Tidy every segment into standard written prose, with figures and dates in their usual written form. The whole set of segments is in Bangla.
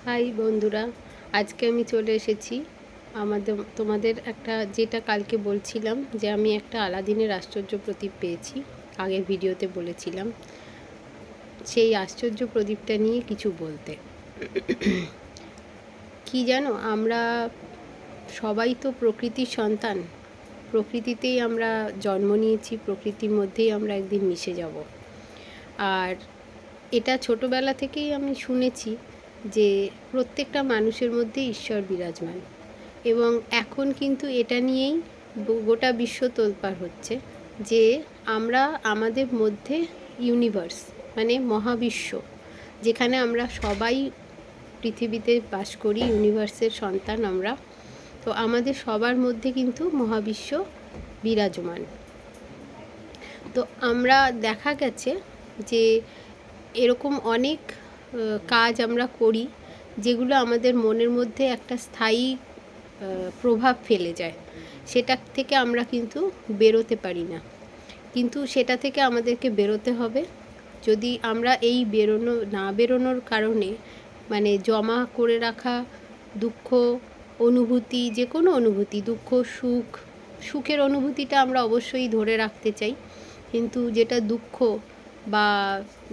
হাই বন্ধুরা, আজকে আমি চলে এসেছি তোমাদের একটা যেটা কালকে বলছিলাম যে আমি একটা আলাদিনের আশ্চর্য প্রদীপ পেয়েছি, আগের ভিডিওতে বলেছিলাম। সেই আশ্চর্য প্রদীপটা নিয়ে কিছু বলতে। কি জানো, আমরা সবাই তো প্রকৃতির সন্তান। প্রকৃতিতেই আমরা জন্ম নিয়েছি, প্রকৃতির মধ্যেই আমরা একদিন মিশে যাব। আর এটা ছোটোবেলা থেকেই আমি শুনেছি যে প্রত্যেকটা মানুষের মধ্যে ঈশ্বর বিরাজমান, এবং এখন কিন্তু এটা নিয়েই গোটা বিশ্ব তোলপাড় হচ্ছে যে আমরা আমাদের মধ্যে ইউনিভার্স মানে মহাবিশ্ব, যেখানে আমরা সবাই পৃথিবীতে বাস করি, ইউনিভার্সের সন্তান আমরা। তো আমাদের সবার মধ্যে কিন্তু মহাবিশ্ব বিরাজমান। তো আমরা দেখা গেছে যে এরকম অনেক কাজ আমরা করি যেগুলো আমাদের মনের মধ্যে একটা স্থায়ী প্রভাব ফেলে যায়। সেটা থেকে আমরা কিন্তু বেরোতে পারি না, কিন্তু সেটা থেকে আমাদেরকে বেরোতে হবে। যদি আমরা এই বেরোনোর কারণে মানে জমা করে রাখা দুঃখ অনুভূতি, যে কোনো অনুভূতি, দুঃখ সুখের অনুভূতিটা আমরা অবশ্যই ধরে রাখতে চাই, কিন্তু যেটা দুঃখ বা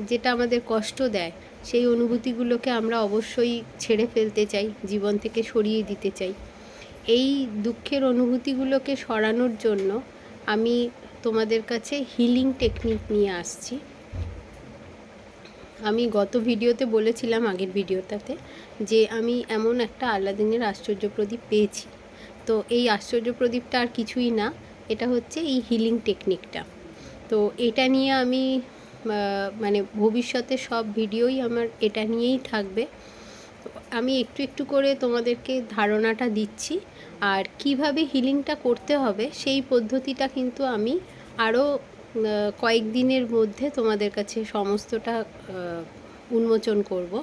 যেটা আমাদের কষ্ট দেয় সেই অনুভূতিগুলোকে আমরা অবশ্যই ছেড়ে ফেলতে চাই, জীবন থেকে সরিয়ে দিতে চাই। এই দুঃখের অনুভূতিগুলোকে সরানোর জন্য আমি তোমাদের কাছে হিলিং টেকনিক নিয়ে আসছি। আমি গত ভিডিওতে বলেছিলাম, আগের ভিডিওটাতে, যে আমি এমন একটা আলাদিনের আশ্চর্য প্রদীপ পেয়েছি। তো এই আশ্চর্য প্রদীপটা আর কিছুই না, এটা হচ্ছে এই হিলিং টেকনিকটা। তো এটা নিয়ে আমি মানে ভবিষ্যতে সব ভিডিওই আমার এটা নিয়েই থাকবে। আমি একটু একটু করে তোমাদেরকে ধারণাটা দিচ্ছি, আর কিভাবে হিলিংটা করতে হবে সেই পদ্ধতিটা কিন্তু আমি আরও কয়েকদিনের মধ্যে তোমাদের কাছে সমস্তটা উন্মোচন করব।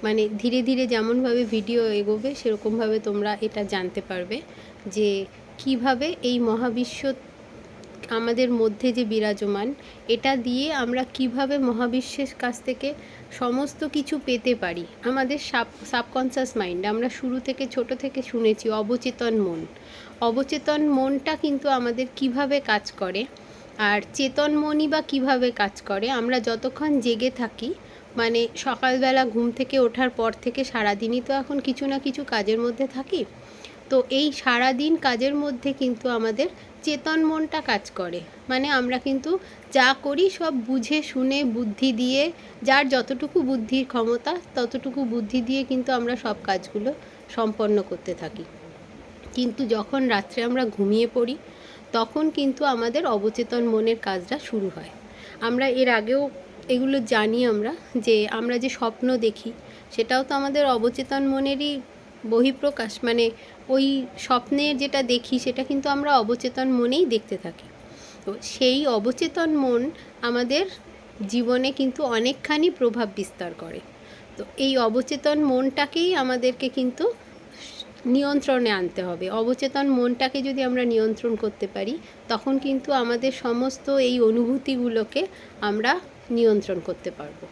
মানে ধীরে ধীরে যেমনভাবে ভিডিও এগোবে সেরকমভাবে তোমরা এটা জানতে পারবে যে কিভাবে এই মহাবিশ্ব আমাদের মধ্যে যে বিরাজমান, এটা দিয়ে আমরা কিভাবে মহাবিশ্বের কাছ থেকে সমস্ত কিছু পেতে পারি। আমাদের সাবকনশাস মাইন্ড, আমরা শুরু থেকে ছোট থেকে শুনেছি অবচেতন মন। অবচেতন মনটা কিন্তু আমাদের কিভাবে কাজ করে, আর চেতন মনই বা কীভাবে কাজ করে। আমরা যতক্ষণ জেগে থাকি, মানে সকালবেলা ঘুম থেকে ওঠার পর থেকে সারাদিনই তো এখন কিছু না কিছু কাজের মধ্যে থাকি। তো এই সারাদিন কাজের মধ্যে কিন্তু আমাদের চেতন মনটা কাজ করে। মানে আমরা কিন্তু যা করি সব বুঝে শুনে বুদ্ধি দিয়ে, যার যতটুকু বুদ্ধির ক্ষমতা ততটুকু বুদ্ধি দিয়ে কিন্তু আমরা সব কাজগুলো সম্পন্ন করতে থাকি। কিন্তু যখন রাত্রে আমরা ঘুমিয়ে পড়ি, তখন কিন্তু আমাদের অবচেতন মনের কাজটা শুরু হয়। আমরা এর আগেও এগুলো জানি যে আমরা যে স্বপ্ন দেখি সেটাও তো আমাদের অবচেতন মনেরই বহিঃপ্রকাশ। মানে ওই স্বপ্নের যেটা দেখি সেটা কিন্তু আমরা অবচেতন মনেই দেখতে থাকি। তো সেই অবচেতন মন আমাদের জীবনে কিন্তু অনেকখানি প্রভাব বিস্তার করে। তো এই অবচেতন মনটাকেই আমাদেরকে কিন্তু নিয়ন্ত্রণে আনতে হবে। অবচেতন মনটাকে যদি আমরা নিয়ন্ত্রণ করতে পারি, তখন কিন্তু আমাদের সমস্ত এই অনুভূতিগুলোকে আমরা নিয়ন্ত্রণ করতে পারবো।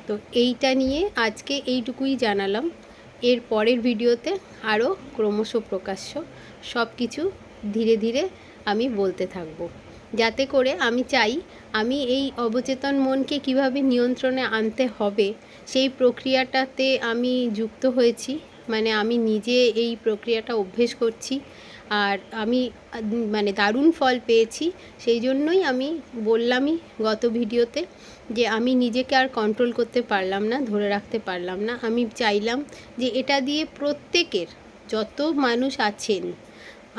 তো এইটা নিয়ে আজকে এইটুকুই জানালাম। এর পরের ভিডিওতে আরও ক্রমশ প্রকাশ্য সব কিছু ধীরে ধীরে আমি বলতে থাকবো, যাতে করে আমি চাই আমি এই অবচেতন মনকে কিভাবে নিয়ন্ত্রণে আনতে হবে সেই প্রক্রিয়াটাতে আমি যুক্ত হয়েছি। মানে আমি নিজে এই প্রক্রিয়াটা অভ্যেস করছি, আর আমি মানে দারুণ ফল পেয়েছি। সেই জন্যই আমি বললামই গত ভিডিওতে যে আমি নিজেকে আর কন্ট্রোল করতে পারলাম না, ধরে রাখতে পারলাম না। আমি চাইলাম যে এটা দিয়ে প্রত্যেকের, যত মানুষ আছেন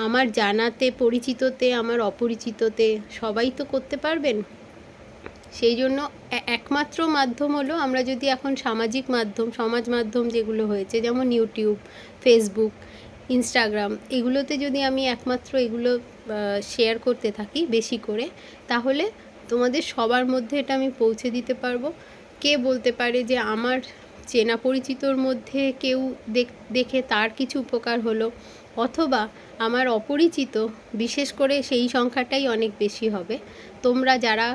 আমার জানাতে, পরিচিততে, আমার অপরিচিততে, সবাই তো করতে পারবেন। সেই জন্য একমাত্র মাধ্যম হলো, আমরা যদি এখন সামাজিক মাধ্যম, সমাজ মাধ্যম যেগুলো হয়েছে, যেমন ইউটিউব, ফেসবুক, ইনস্টাগ্রাম, এগুলোতে যদি আমি একমাত্র এগুলো শেয়ার করতে থাকি বেশি করে, তাহলে তোমাদের সবার মধ্যে এটা আমি পৌঁছে দিতে পারবো। কে বলতে পারে যে আমার চেনা পরিচিতর মধ্যে কেউ দেখে তার কিছু উপকার হলো, অথবা আমার অপরিচিত, বিশেষ করে সেই সংখ্যাটাই অনেক বেশি হবে, তোমরা যারা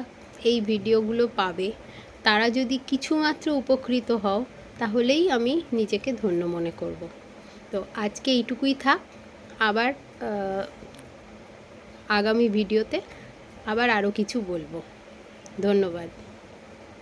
এই ভিডিওগুলো পাবে তারা যদি কিছুমাত্র উপকৃত হও, তাহলেই আমি নিজেকে ধন্য মনে করব। তো আজকে এইটুকুই থাক। আবার আগামী ভিডিওতে আবার আরও কিছু বলবো। ধন্যবাদ।